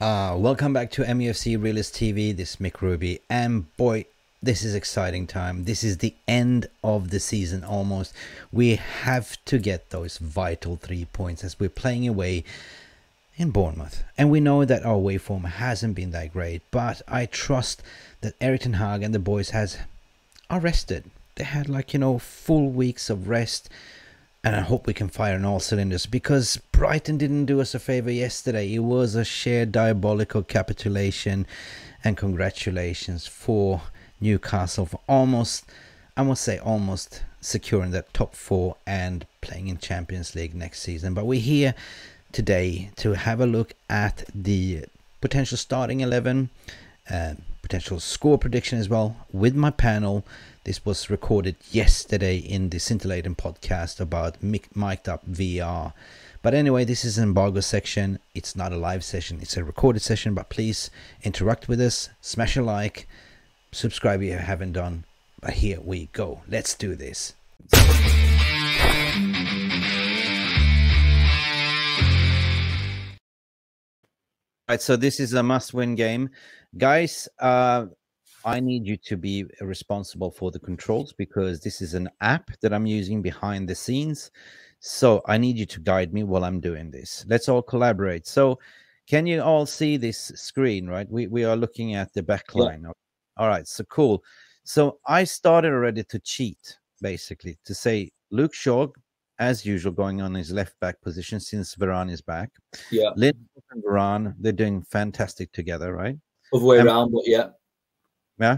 Welcome back to Mufc Realist TV. This is Mick Ruby, and boy, this is exciting time. This is the end of the season almost. We have to get those vital 3 points as we're playing away in Bournemouth, and we know that our away form hasn't been that great, but I trust that Erik tenhag and the boys are rested. They had, like, full weeks of rest, and I hope we can fire on all cylinders, because Brighton didn't do us a favor yesterday. It was a sheer diabolical capitulation, and congratulations for Newcastle for almost, I must say, almost securing that top 4 and playing in Champions League next season. But we're here today to have a look at the potential starting 11, potential score prediction as well with my panel. This was recorded yesterday in the scintillating podcast about mic'd up VR. But anyway, this is an embargo section. It's not a live session, it's a recorded session, but please interact with us, smash a like, subscribe if you haven't done. But here we go, let's do this. Right, so this is a must-win game, guys. I need you to be responsible for the controls, because this is an app that I'm using behind the scenes. So I need you to guide me while I'm doing this. Let's all collaborate. So can you all see this screen, right? We are looking at the back line. Yeah. All right, so cool. So I started already to cheat, basically, to say Luke Shaw, as usual, going on his left back position since Varane is back. Yeah. Lindelof and Varane, they're doing fantastic together, right? Other way around, but yeah. Yeah.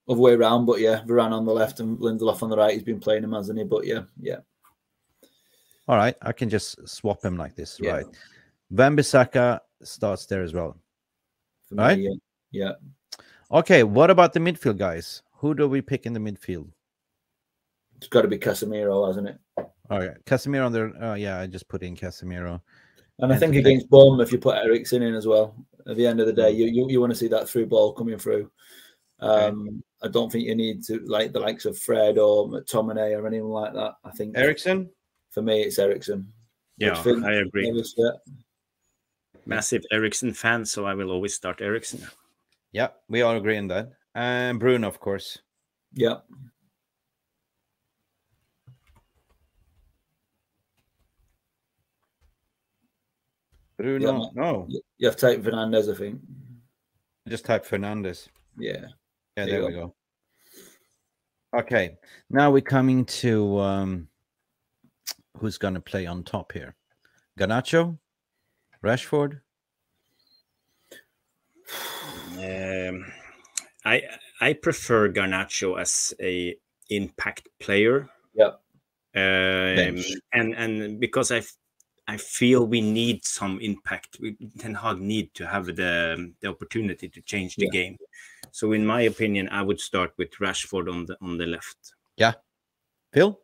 Other way around, but yeah. Varane on the left and Lindelof on the right. He's been playing him, hasn't he? But yeah, yeah. All right, I can just swap him like this, yeah. Right? Wan-Bissaka starts there as well. For me, right? Yeah. Yeah. Okay, what about the midfield, guys? Who do we pick in the midfield? It's got to be Casemiro, hasn't it? All right, Casemiro on there. Yeah, I just put in Casemiro. And I think against Bournemouth, if you put Eriksen in as well, at the end of the day, you want to see that through ball coming through. I don't think you need to like the likes of Fred or McTominay or anyone like that. I think Eriksen. For me, it's Eriksen. Yeah, I agree. Yeah. Massive Eriksen fan, so I will always start Eriksen. Yeah, we all agree on that. And Bruno, of course. Yeah. Bruno. Yeah, no. You have to type Fernandez, I think. Just type Fernandez. Yeah. Yeah, there we go. Okay, now we're coming to who's going to play on top here. Garnacho? Rashford? I prefer Garnacho as a impact player. Yeah. And because I feel we need some impact. tenhag need to have the opportunity to change the game. So in my opinion, I would start with Rashford on the left. Yeah. Phil?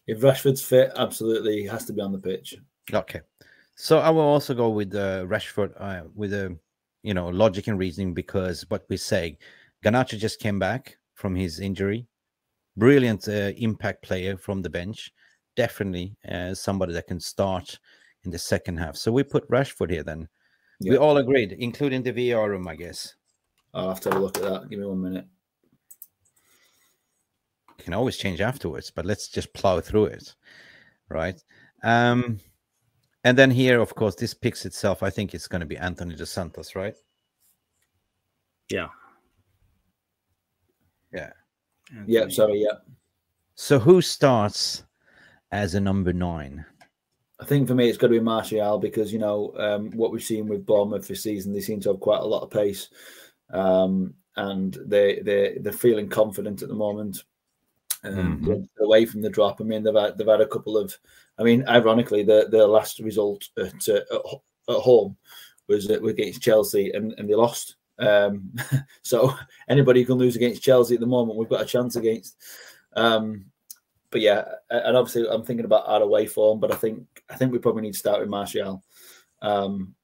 If Rashford's fit, absolutely, he has to be on the pitch. Okay. So I will also go with Rashford with a logic and reasoning, because what we say, Garnacho just came back from his injury. Brilliant impact player from the bench. Definitely somebody that can start in the second half. So we put Rashford here then. Yeah. We all agreed, including the VR room, I guess. I'll have to have a look at that. Give me 1 minute. You can always change afterwards, but let's just plow through it. Right. And then here, of course, this picks itself. I think it's going to be Anthony Dos Santos, right? Yeah. Yeah. Yeah, sorry, yeah. So who starts as a number 9? I think for me, it's got to be Martial, because, what we've seen with Bournemouth this season, they seem to have quite a lot of pace. And they're feeling confident at the moment. Away from the drop. I mean, they've had a couple of. I mean, ironically, the last result at home was against Chelsea, and they lost. So anybody can lose against Chelsea at the moment. We've got a chance against. But yeah, and obviously I'm thinking about our away form, but I think we probably need to start with Martial.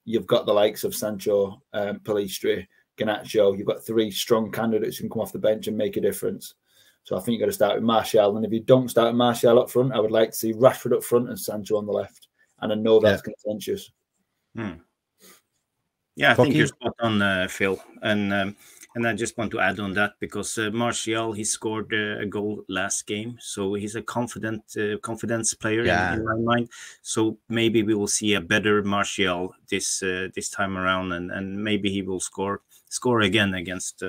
You've got the likes of Sancho, Pellistri, Garnacho. You've got 3 strong candidates who can come off the bench and make a difference. So I think you've got to start with Martial. And if you don't start with Martial up front, I would like to see Rashford up front and Sancho on the left. And I know that's contentious. Yeah, I think you're spot on, Phil, and I just want to add on that because Martial, he scored a goal last game, so he's a confidence player in my mind. So maybe we will see a better Martial this time around, and maybe he will score again against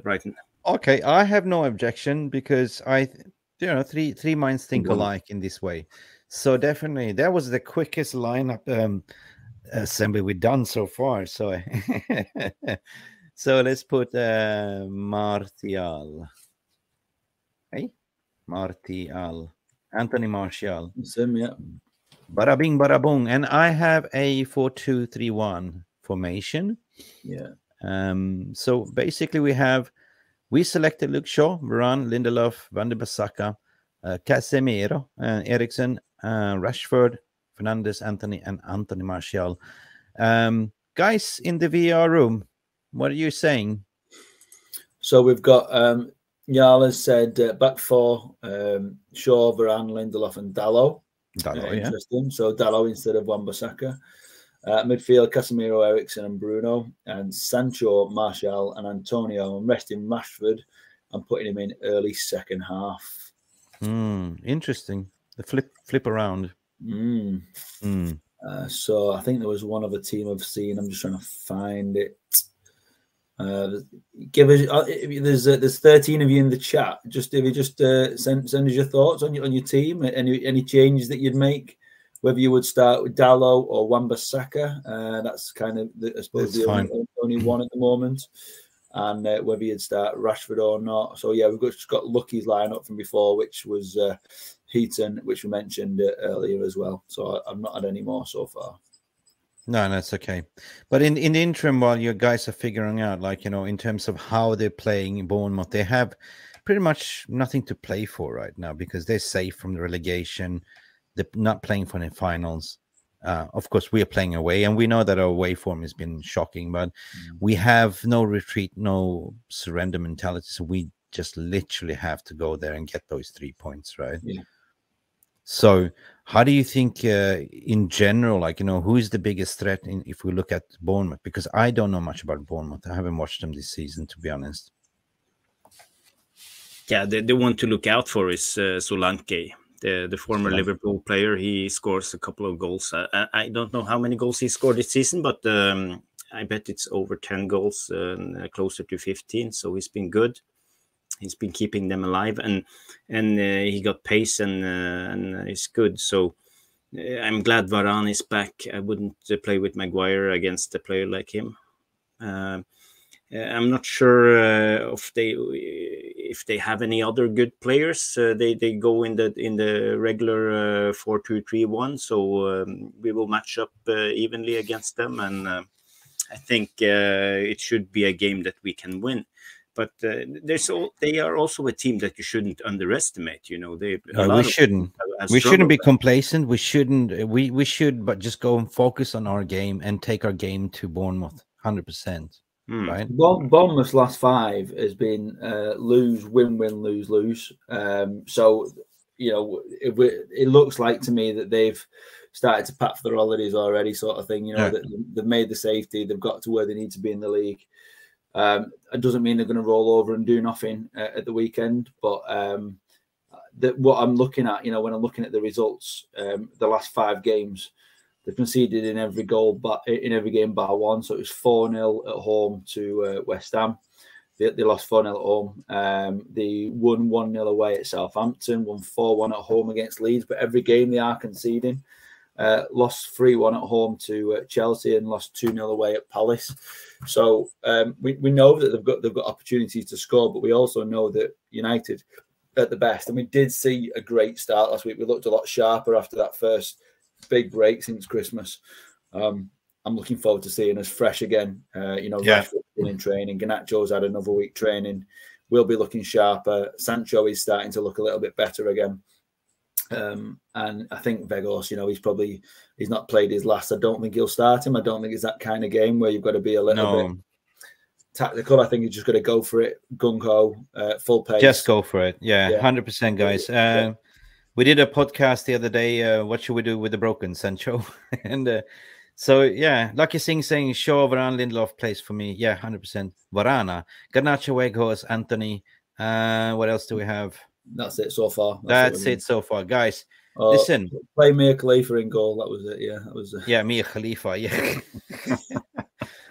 Brighton. Okay, I have no objection because three minds think alike in this way. So definitely, that was the quickest lineup assembly we've done so far. So, so let's put Martial. Hey, Martial, Anthony Martial. Sim, yeah. Bada bing, bada boom. And I have a 4-2-3-1 formation. Yeah. So basically, we selected Luke Shaw, Varane, Lindelof, Van der Beek, Casemiro, Eriksen, Rashford, Fernandes, Anthony, and Anthony Martial. Guys in the VR room, what are you saying? So we've got Jarvis said back four, Shaw, Varane, Lindelof, and Dalot. Interesting. So Dalot instead of Wan-Bissaka. Midfield, Casemiro, Eriksen, and Bruno, and Sancho, Martial, and Antonio. And resting Rashford and putting him in early second half. Interesting. The flip around. So I think there was one other team I've seen. I'm just trying to find it. Give us. There's 13 of you in the chat. Send us your thoughts on your team. Any changes that you'd make. Whether you would start with Dalot or Wan-Bissaka, that's kind of I suppose the only one at the moment, and whether you'd start Rashford or not. So yeah, we've just got Lucky's lineup from before, which was Heaton, which we mentioned earlier as well. So I've not had any more so far. No, that's okay. But in the interim, while you guys are figuring out, in terms of how they're playing in Bournemouth, they have pretty much nothing to play for right now because they're safe from the relegation. They're not playing for the finals. Of course, we are playing away, and we know that our away form has been shocking, but we have no retreat, no surrender mentality. So we just literally have to go there and get those 3 points, right? Yeah. So how do you think in general, who is the biggest threat if we look at Bournemouth? Because I don't know much about Bournemouth. I haven't watched them this season, to be honest. Yeah, the one to look out for is Solanke. The former Liverpool player. He scores a couple of goals. I don't know how many goals he scored this season, but I bet it's over 10 goals, closer to 15. So he's been good. He's been keeping them alive, and he got pace and he's good. So I'm glad Varane is back. I wouldn't play with Maguire against a player like him. I'm not sure if they have any other good players. They go in the regular 4-2-3-1, so we will match up evenly against them, and I think it should be a game that we can win. But they are also a team that you shouldn't underestimate. We shouldn't be complacent. We shouldn't. We should, but just go and focus on our game and take our game to Bournemouth 100%. Right. Bournemouth's last 5 has been lose, win, lose, lose. So it looes like to me that they've started to pack for their holidays already, sort of thing. That they've made the safety, they've got to where they need to be in the league. It doesn't mean they're going to roll over and do nothing at the weekend, but what I'm looking at, when I'm looking at the results, the last 5 games. They've conceded in every game bar one. So it was 4-0 at home to West Ham. They lost 4-0 at home. They won 1-0 away at Southampton, won 4-1 at home against Leeds. But every game they are conceding. Lost 3-1 at home to Chelsea and lost 2-0 away at Palace. So we know that they've got opportunities to score, but we also know that United at the best. And we did see a great start last week. We looked a lot sharper after that first big break since Christmas. I'm looking forward to seeing us fresh again. Rashford's been in training. Garnacho's had another week training. We'll be looking sharper. Sancho is starting to look a little bit better again. And I think Vegos, he's not played his last. I don't think he'll start him. I don't think it's that kind of game where you've got to be a little bit tactical. I think you just got to go for it, gung ho, full pace. Just go for it. Yeah. 100%, guys. We did a podcast the other day. What should we do with the broken Sancho? And So yeah, Lucky Singh saying Shaw, Varane, Lindelof plays for me. Yeah, 100%. Varane, Garnacho, Weghorst, Anthony. What else do we have? That's it so far. That's it so far, guys. Oh, listen, play Mia Khalifa in goal. That was it. Yeah, that was. Yeah, Mia Khalifa. Yeah,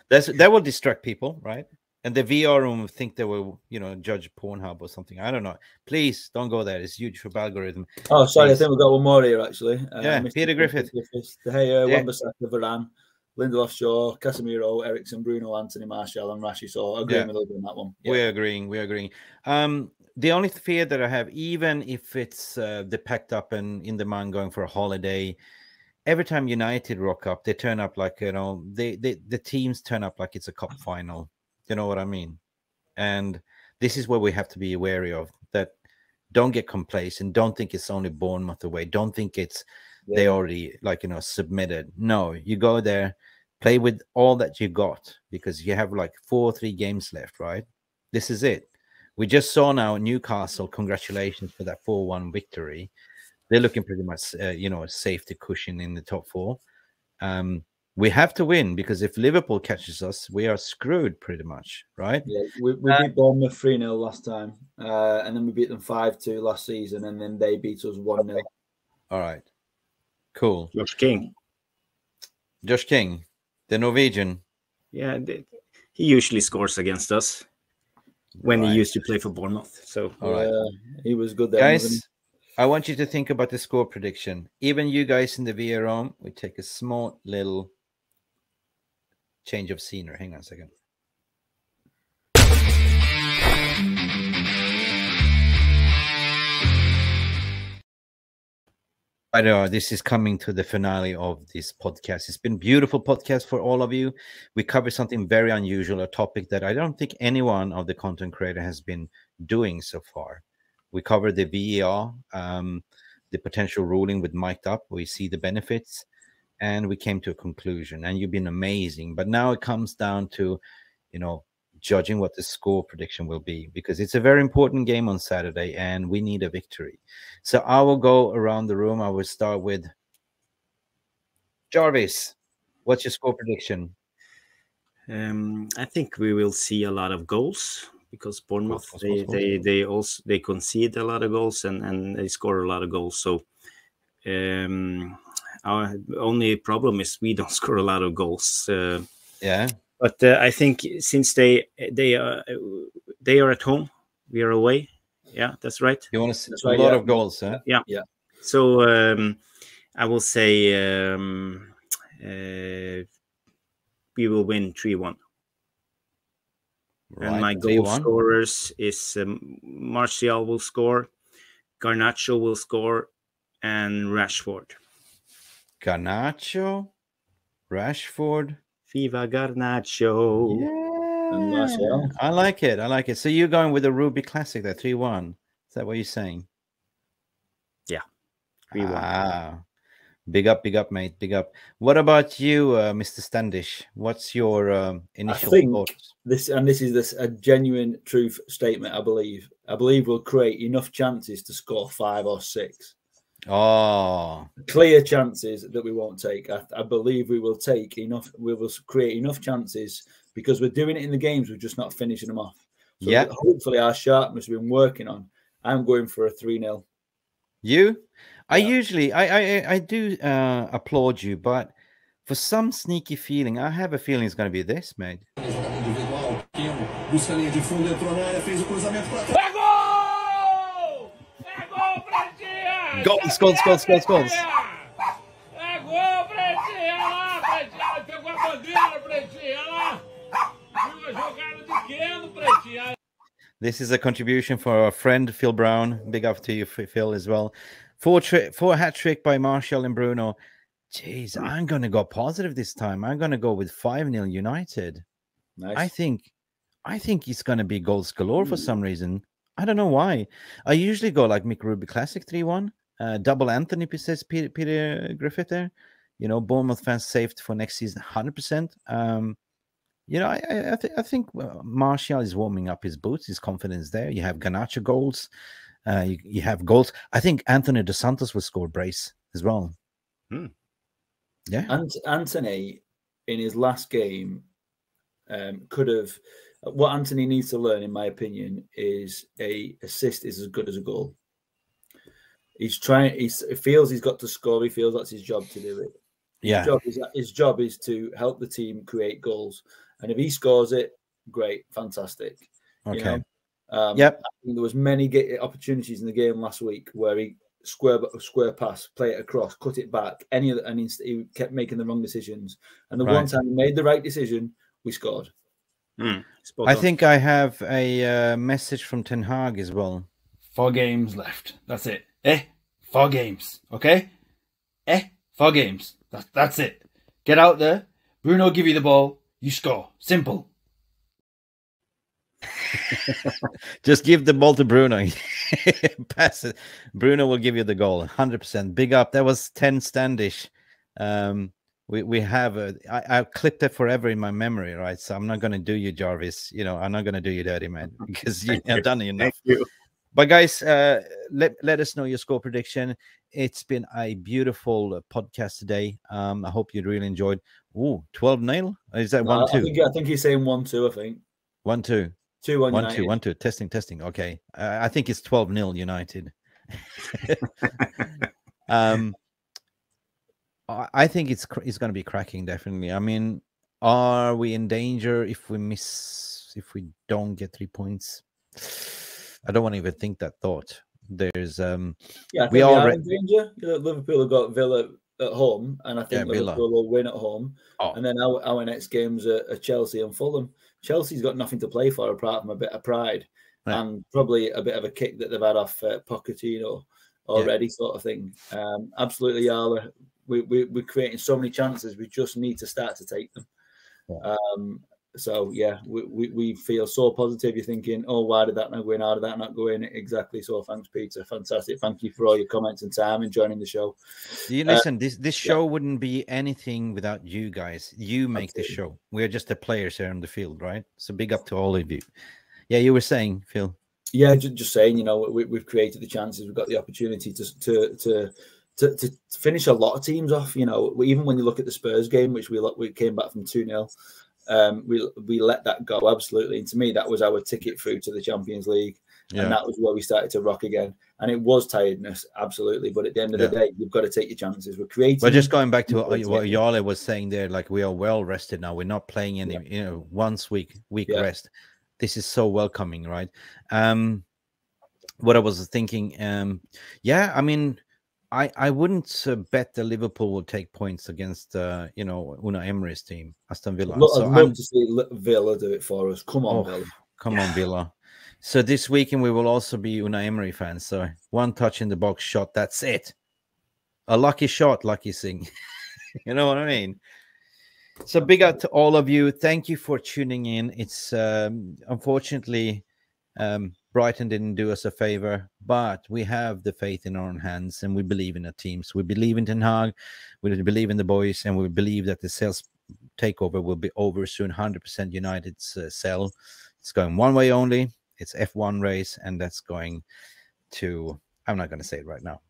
that will distract people, right? And the VR room will think they will, judge Pornhub or something. I don't know. Please don't go there. It's huge for algorithm. Oh, sorry. Please. I think we've got one more here, actually. Yeah, Peter Griffith. De Gea, Wan-Bissaka, Varane, Lindelof, Shaw, Casemiro, Eriksen, Bruno, Anthony, Martial, and Rashi. So I agree with us on that one. Yeah. We're agreeing. The only fear that I have, even if it's the packed up and in the mind going for a holiday, every time United rock up, they turn up like, the teams turn up like it's a cup final. You know what I mean? And this is where we have to be wary of that. Don't get complacent. Don't think it's only Bournemouth away. Don't think it's they already submitted. No, you go there, play with all that you got, because you have like 4 or 3 games left, right? This is it. We just saw now Newcastle. Congratulations for that 4-1 victory. They're looking pretty much, a safety cushion in the top 4. We have to win, because if Liverpool catches us, we are screwed pretty much, right? Yeah, we beat Bournemouth 3-0 last time, and then we beat them 5-2 last season, and then they beat us 1-0. All right, cool. Josh King, the Norwegian. Yeah, he usually scores against us when he used to play for Bournemouth. So, all right, he was good there, guys. I want you to think about the score prediction. Even you guys in the VR room, we take a small little change of scenery. Hang on a second. I know this is coming to the finale of this podcast. It's been a beautiful podcast for all of you. We covered something very unusual, a topic that I don't think anyone of the content creator has been doing so far. We covered the VAR, the potential ruling with mic'd up. We see the benefits, and we came to a conclusion. And you've been amazing. But now it comes down to, judging what the score prediction will be, because it's a very important game on Saturday, and we need a victory. So I will go around the room. I will start with Jarvis. What's your score prediction? I think we will see a lot of goals, because Bournemouth they concede a lot of goals and they score a lot of goals. So our only problem is we don't score a lot of goals. But I think since they are at home, we are away. Yeah, that's right. You want to see a lot of goals, huh? Yeah. So I will say we will win 3-1. Right, and my goal scorers is Martial will score, Garnacho will score, and Rashford. Garnacho, Rashford. Viva Garnacho. Yeah. I like it. So you're going with the Ruby Classic there, 3-1. Is that what you're saying? Yeah, 3-1. Big up, mate. Big up. What about you, Mr. Standish? What's your initial thoughts? This is a genuine truth statement. I believe we'll create enough chances to score 5 or 6. Oh, clear chances that we won't take. I believe we will take enough. We will create enough chances, because we're doing it in the games. We're just not finishing them off. So hopefully our sharpness we've been working on. I'm going for a 3-0. You? I usually I do applaud you, but for some sneaky feeling, I have a feeling it's going to be this, mate. Goals. This is a contribution for our friend Phil Brown. Big up to you, Phil, as well. 4 hat trick by Martial and Bruno. Jeez, I'm going to go positive this time. I'm going to go with 5-0 United. Nice. I think it's going to be goals galore for some reason. I don't know why. I usually go like Mick Ruby Classic 3-1. Double Anthony, says Peter Griffith there. Bournemouth fans saved for next season 100%. I think Martial is warming up his boots. His confidence there. You have Garnacho goals. You have goals. I think Anthony Dos Santos will score brace as well. Yeah. And Anthony, in his last game, could have. What Anthony needs to learn, in my opinion, is a assist is as good as a goal. He's trying. He feels he's got to score. He feels that's his job to do it. His job is to help the team create goals. And if he scores it, great, fantastic. Okay. You know. Yep. I think there was many opportunities in the game last week where he square pass, play it across, cut it back. And he kept making the wrong decisions. And the one time he made the right decision, we scored. I think I have a message from Ten Hag as well. 4 games left. That's it. 4 games. Okay? 4 games. That's it. Get out there. Bruno give you the ball. You score. Simple. Just give the ball to Bruno. Pass it. Bruno will give you the goal. 100%. Big up. That was 10 Standish. We have I clipped it forever in my memory, right? So I'm not going to do you, Jarvis. You know, I'm not going to do you dirty, man, because you have done it enough. Thank you. But guys, let us know your score prediction. It's been a beautiful podcast today. I hope you really enjoyed. Ooh, 12-0. Is that 1-2? I think he's saying 1-2. I think 1-2. 2-1 United. 1-2. Testing. Okay. I think it's 12-0 United. I think it's going to be cracking, definitely. I mean, are we in danger if we don't get 3 points? I don't want to even think that thought. There's we are in danger. Liverpool have got Villa at home, and I think Liverpool will win at home. And then our next games are Chelsea and Fulham. Chelsea's got nothing to play for apart from a bit of pride and probably a bit of a kick that they've had off Pochettino already, sort of thing. Absolutely, Yala. We're creating so many chances. We just need to start to take them. So yeah, we feel so positive. You're thinking, oh, why did that not go in? How did that not go in? Exactly. So thanks, Peter. Fantastic. Thank you for all your comments and time and joining the show. You listen, this show wouldn't be anything without you guys. You make the show. We're just the players here on the field, right? So big up to all of you. Yeah, you were saying, Phil. Yeah, just saying. You know, we've created the chances. We've got the opportunity to finish a lot of teams off. You know, even when you look at the Spurs game, which we came back from 2-0. We let that go, absolutely. And to me, that was our ticket through to the Champions League. And that was where we started to rock again. And it was tiredness, absolutely. But at the end of the day, you've got to take your chances. We're creating. But just going back to what Jarle was saying there, like we are well rested now. We're not playing any, once week rest. This is so welcoming, right? What I was thinking, I mean, I wouldn't bet that Liverpool will take points against, Unai Emery's team, Aston Villa. I'd love to see Villa do it for us. Come on, Villa. Come on, Villa. So this weekend we will also be Unai Emery fans. So one touch in the box shot, that's it. A lucky shot, lucky thing. You know what I mean? So big up to all of you. Thank you for tuning in. It's unfortunately Brighton didn't do us a favor, but we have the faith in our own hands and we believe in the teams. We believe in Ten Hag, we believe in the boys, and we believe that the sales takeover will be over soon. 100% United's sell. It's going one way only. It's F1 race, and that's going to, I'm not going to say it right now.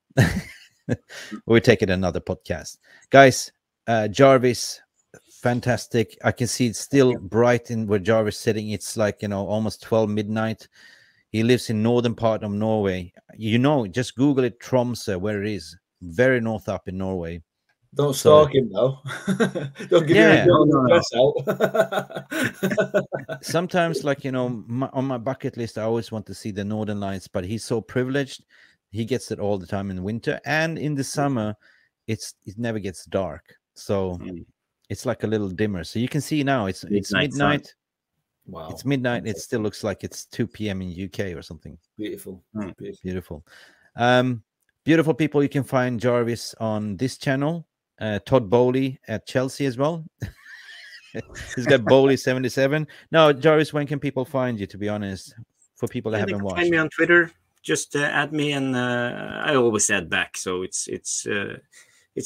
We'll take it another podcast. Guys, Jarvis, fantastic. I can see it's still bright in where Jarvis is sitting. It's like, almost 12 midnight. He lives in northern part of Norway. Just Google it, Tromsø, where it is. Very north up in Norway. Don't stalk him, though. Don't give your address out. Sometimes, on my bucket list, I always want to see the Northern Lights, but he's so privileged. He gets it all the time in the winter. And in the summer, it never gets dark. So it's like a little dimmer. So you can see now it's midnight. Sun. Wow. It's midnight. It still looks like it's 2 p.m. in UK or something. Beautiful. Beautiful. Beautiful people. You can find Jarvis on this channel. Todd Bowley at Chelsea as well. He's got Bowley 77. Now, Jarvis, when can people find you, to be honest, for people that haven't watched? Find me on Twitter. Just add me, and I always add back. So it's a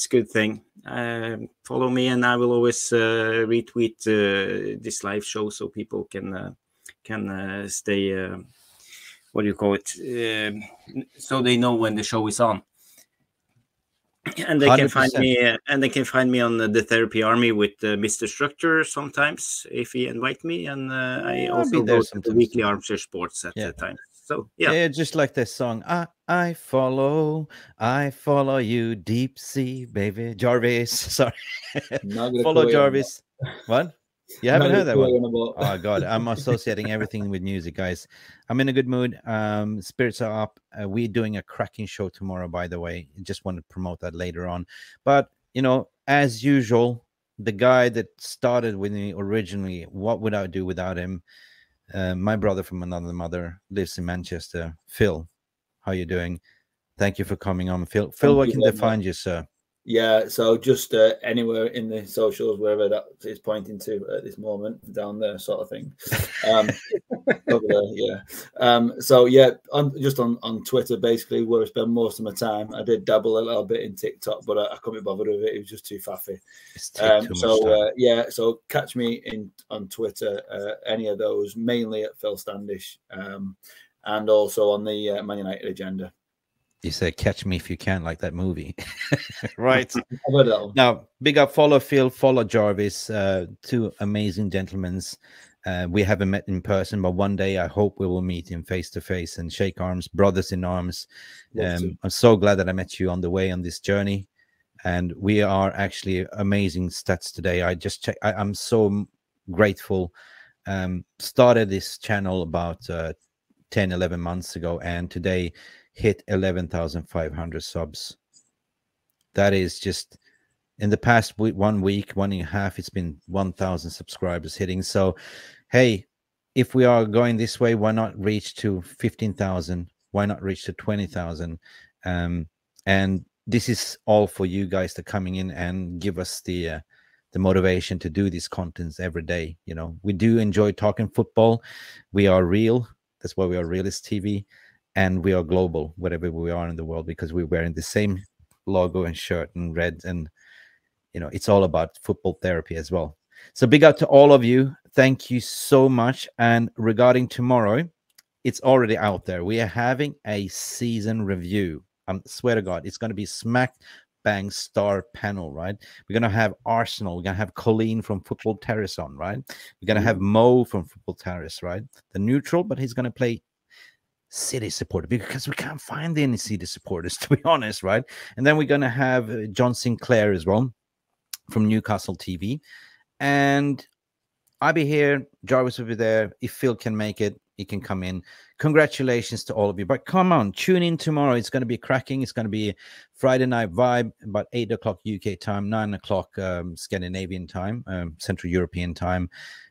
good thing. Follow me, and I will always retweet this live show so people can stay. What do you call it? So they know when the show is on. And they can find 100%. me, on the Therapy Army with Mr. Structure sometimes if he invite me, and I I'll also be there go to the sometimes. weekly Armchair Sports at Yeah. the time. So yeah, Yeah, just like this song. I follow you, deep sea, baby. Jarvis, sorry. Not gonna Follow quote you on Jarvis. What? You Not haven't gonna heard that quote you one? on about- Oh God, I'm associating everything with music, guys. I'm in a good mood. Spirits are up. We're doing a cracking show tomorrow, by the way. Just want to promote that later on. But you know, as usual, the guy that started with me originally, what would I do without him? My brother from another mother lives in Manchester. Phil, how you doing? Thank you for coming on, Phil. Phil, Thank where you can very they find much. you, sir? Yeah, so just anywhere in the socials, wherever that is pointing to at this moment, down there, sort of thing. Over there, yeah. So yeah, just on Twitter, basically, where I spend most of my time. I did dabble a little bit in TikTok, but I couldn't be bothered with it. It was just too faffy. It's take too much time. Yeah, so catch me on Twitter, any of those, mainly at Phil Standish, and also on the Man United agenda. You say catch me if you can, like that movie. Right. I've heard that one. Now, big up, follow Phil, follow Jarvis, two amazing gentlemen. We haven't met in person, but one day I hope we will meet in face to face and shake arms, brothers in arms. I'm so glad that I met you on the way on this journey. And we are actually amazing stats today. I just checked. I'm so grateful. Started this channel about 10, 11 months ago, and today hit 11,500 subs. That is just in the past week, 1 week, 1.5, it's been 1,000 subscribers hitting. So, hey, if we are going this way, why not reach to 15,000? Why not reach to 20,000? And this is all for you guys that coming in and give us the motivation to do these contents every day. You know, we do enjoy talking football. We are real. That's why we are Realist TV. And we are global, wherever we are in the world, because we're wearing the same logo and shirt and red. And, you know, it's all about football therapy as well. So big up to all of you. Thank you so much. And regarding tomorrow, it's already out there. We are having a season review. I swear to God, it's going to be smack bang star panel, right? We're going to have Arsenal. We're going to have Colleen from Football Terrace on, right? We're going to have Mo from Football Terrace, right? The neutral, but he's going to play City supporter because we can't find any City supporters, to be honest, right? And then we're going to have John Sinclair as well from Newcastle TV. And I'll be here. Jarvis will be there. If Phil can make it, he can come in. Congratulations to all of you. But come on, tune in tomorrow. It's going to be cracking. It's going to be Friday night vibe, about 8 o'clock UK time, 9 o'clock Scandinavian time, Central European time.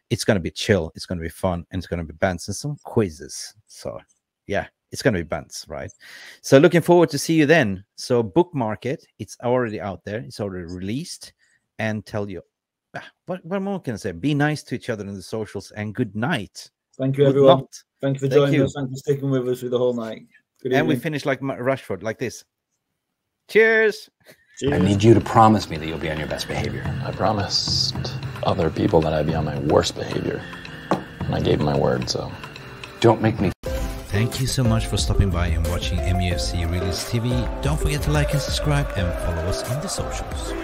It's going to be chill. It's going to be fun. And it's going to be bands and some quizzes. So, yeah, it's going to be bands, right? So looking forward to see you then. So bookmark it. It's already out there. It's already released. And tell you, what more can I say? Be nice to each other in the socials, and good night. Thank you, everyone. Thank you for joining us. Thank you for sticking with us through the whole night. Good evening. And we finish like Rashford, like this. Cheers. Cheers. I need you to promise me that you'll be on your best behavior. I promised other people that I'd be on my worst behavior. And I gave my word, so don't make me. Thank you so much for stopping by and watching MUFC Realist TV. Don't forget to like and subscribe and follow us on the socials.